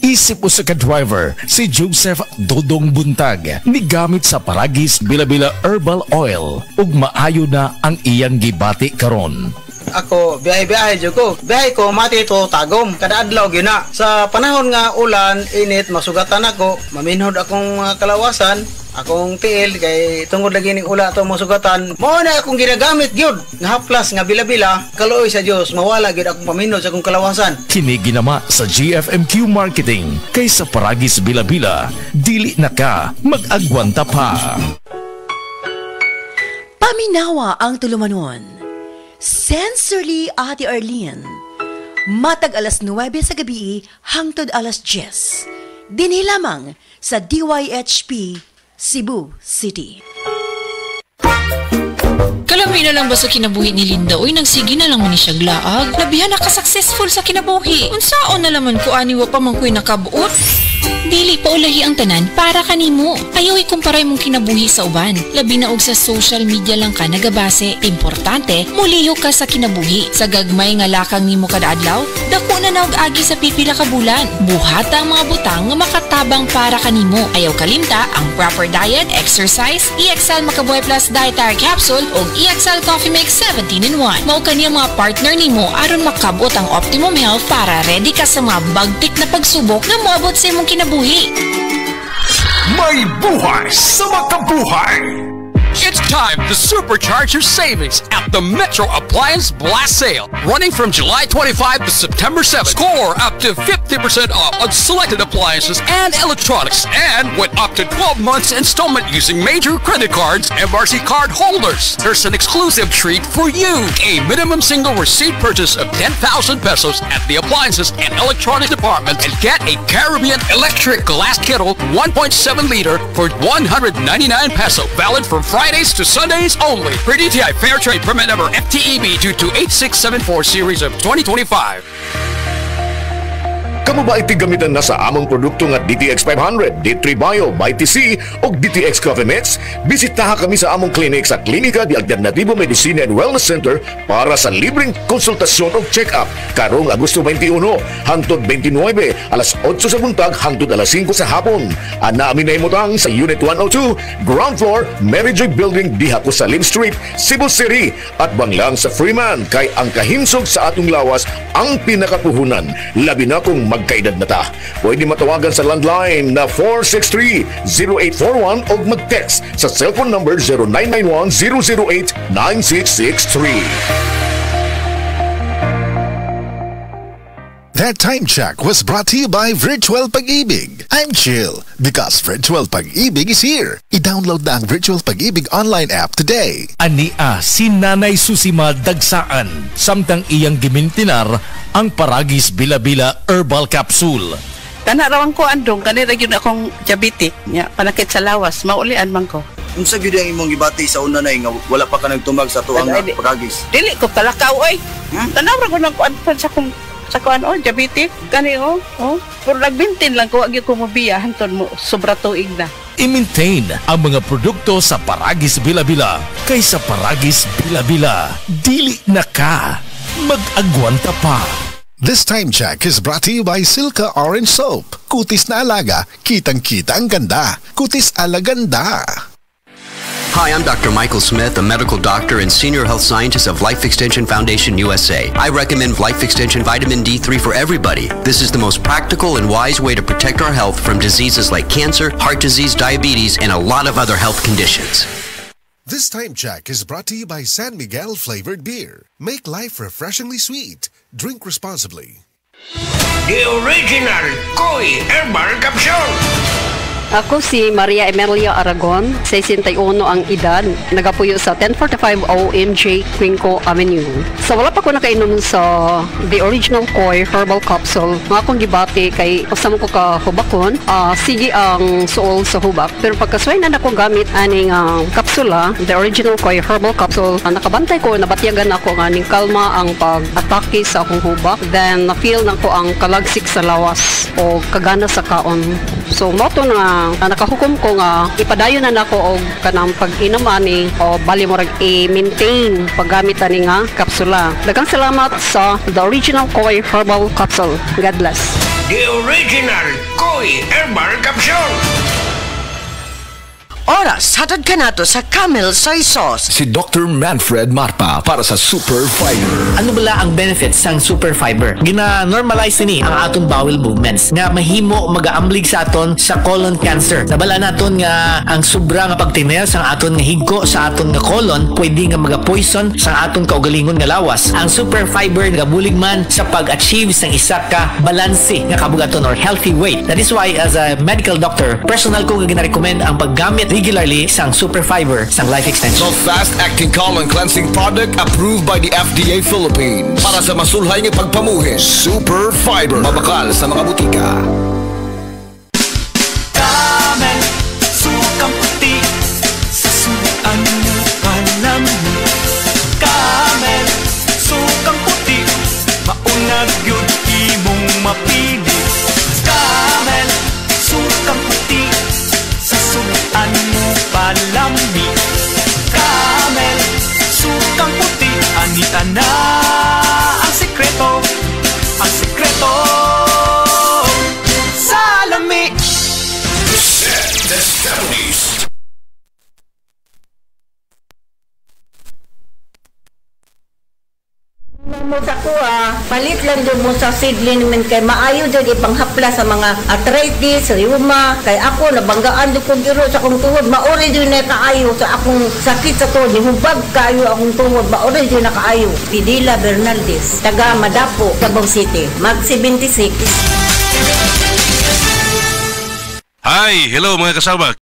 Isip usa ka driver si Joseph Dodong Buntag nigamit sa Paragis Bila-Bila Herbal Oil ug maayo na ang iyang gibati karon. Ako biyahe jud ko. Biyahe ko mati to tagom kada adlaw gyud na. Sa panahon nga ulan, init, masugatan ako, maminhod akong kalawasan. Akong tiil kay tungod lagi ning ula to masugatan. Mao na akong ginagamit gyud nga haplas nga bila-bila. Kaluoy sa Dios mawala gyud akong paminod sa akong kalawasan. Kini ginama sa GFMQ Marketing kay sa Paragis Bila-Bila dili na ka mag-agwanta pa. Paminawa ang tulumanon. Sensorily Ate Arlene. Matag alas 9 sa gabi hangtod alas 10. Dinhi lamang sa DYHP Cebu City. Kalami na lang ba sa kinabuhi ni Linda? Uy, nagsige na lang man ni siya glaag. Labihan na ka-successful sa kinabuhi. Unsaon na laman ko aniwa pa man ko'y nakabuot. Dili pa ulahi ang tanan para kanimo. Ayaw ikumparay mong kinabuhi sa uban. Labi na og sa social media lang ka nagabase. Importante, muliho ka sa kinabuhi. Sa gagmay nga lakang nimo kada adlaw, dako na naog agi sa pipila ka bulan. Buhata ang mga butang nga makatabang para kanimo. Ayaw kalimta ang proper diet, exercise, EXL Makabuhay Plus Dietary Capsule o EXL Coffee Mix 17-in-1. Mao kaniya mga partner nimo aron makabot ang optimum health para ready ka sa mga bagtik na pagsubok na moabot sa imong kinabuhi. May buhay sa makabuhay! It's time to supercharge your savings at the Metro Appliance Blast Sale. Running from July 25 to September 7. Score up to 50% off on selected appliances and electronics. And with up to 12 months installment using major credit cards, MRC card holders. There's an exclusive treat for you. A minimum single receipt purchase of 10,000 pesos at the appliances and electronics department and get a Caribbean electric glass kettle 1.7 liter for 199 peso. Valid from Fridays to Sundays only. Per DTI Fair Trade Permit Number FTEB 228-674 Series of 2025. Kamu ba itigamitan na sa among produkto nga DTX 500, D3 Bio, ByTC o DTX Coffee Mix? Bisitaha kami sa among clinic sa Klinika di Alternativo Medicina and Wellness Center para sa libreng konsultasyon o check-up karong Agosto 21 hangtod 29 alas 8 sa buntag hangtod alas 5 sa hapon. Ana amin na imutang sa Unit 102, Ground Floor, Mary Joy Building, diha ko sa Lim Street, Cebu City at banglang sa Freeman kay ang kahinsog sa atong lawas ang pinakapuhunan. Labi na kung magkaedad na ta. Pwede matawagan sa landline na 463-0841 o mag-text sa cellphone number 0991-008-9663. That time check was brought to you by Virtual Pag-ibig. I'm chill because Virtual Pag-ibig is here. I-download na ang Virtual Pag-ibig online app today. Ania si Nanay Susima Dagsaan samtang iyang gimintinar ang Paragis Bila-Bila Herbal Capsule. Tanarawan ko andong kanira yun akong diabetic nya panakit sa lawas maulian man ko. Unsa gyud ang imong gibati sa una nay nga wala pa ka nagtumag sa tuang Paragis? Dili ko talakaw oy. Tanawra ko nang kuan sa kuan diabetic kani pero nagbintin lang ko agi ko mobiya hanton mo sobra tuig na. I-maintain ang mga produkto sa Paragis Bila-Bila kay sa Paragis Bila-Bila dili na ka mag-agwanta pa. This time check is brought to you by Silka Orange Soap. Kutis na alaga, kitang-kita ang ganda. Kutis alaganda. Hi, I'm Dr. Michael Smith, a medical doctor and senior health scientist of Life Extension Foundation USA. I recommend Life Extension Vitamin D3 for everybody. This is the most practical and wise way to protect our health from diseases like cancer, heart disease, diabetes, and a lot of other health conditions. This time check is brought to you by San Miguel Flavored Beer. Make life refreshingly sweet. Drink responsibly. The original Koi Herbal Capsule. Ako si Maria Emelia Aragon, 61 ang edad, nagapuyo sa 1045 OMJ Quinco Avenue. Sa wala pa ko nakainom sa The Original Koi Herbal Capsule, mga akong gibati kay kasama ko ka hubakon, sige ang suol sa hubak. Pero pagkasway na ako gamit aning kapsula, The Original Koi Herbal Capsule, nakabantay ko, nabatyagan ako nga ning kalma ang pag-atake sa akong hubak. Then na-feel na ko ang kalagsik sa lawas o kagana sa kaon. So moto na nakahukom ko nga ipadayon na nako og kanang pag-inom ani o bali mo i-maintain paggamit ani nga kapsula. Daghang salamat sa The Original Koi Herbal Capsule. God bless. The original Koi Herbal Capsule. Oras, hatod ka na to sa Camel Soy Sauce. Si Dr. Manfred Marpa para sa Super Fiber. Ano bala ang benefits sang Super Fiber? Gina-normalize ni ang aton bowel movements nga mahimo magaamblig sa aton sa colon cancer. Nabala naton nga ang sobra nga pagtiner sa aton nga higko sa aton nga colon pwede nga maga-poison sa aton kaugalingon nga lawas. Ang Super Fiber gabulig man sa pag-achieve sang isa ka balanse nga kabugaton or healthy weight. That is why as a medical doctor, personal ko nga gina-recommend ang paggamit regularly sang Super Fiber sang Life Extension. So fast-acting colon cleansing product approved by the FDA Philippines para sa masulhay ng pagpamuhi. Super Fiber. Mabakal sa mga butika. Camel, sukang puti, sa suan mo palami. Camel, sukang puti, maunag yun imong mapili. Camel, sukang puti, sa suan mo palami. Camel, sukang puti, anita na ang sikreto sa lami. The 70s. Mo sa kuha, palit lang dyan mo sa seedling naman kay maayo dyan ipanghapla sa mga arthritis, rheuma, kay ako nabanggaan dyan kong giro sa akong tuhod, maori dyan na kaayo sa akong sakit sa tuhod, hubag kayo akong tuhod, maori dyan na kaayo. Pidila Bernaldez, taga Madapo, Davao City, mag 76. Hi! Hello mga kasabak!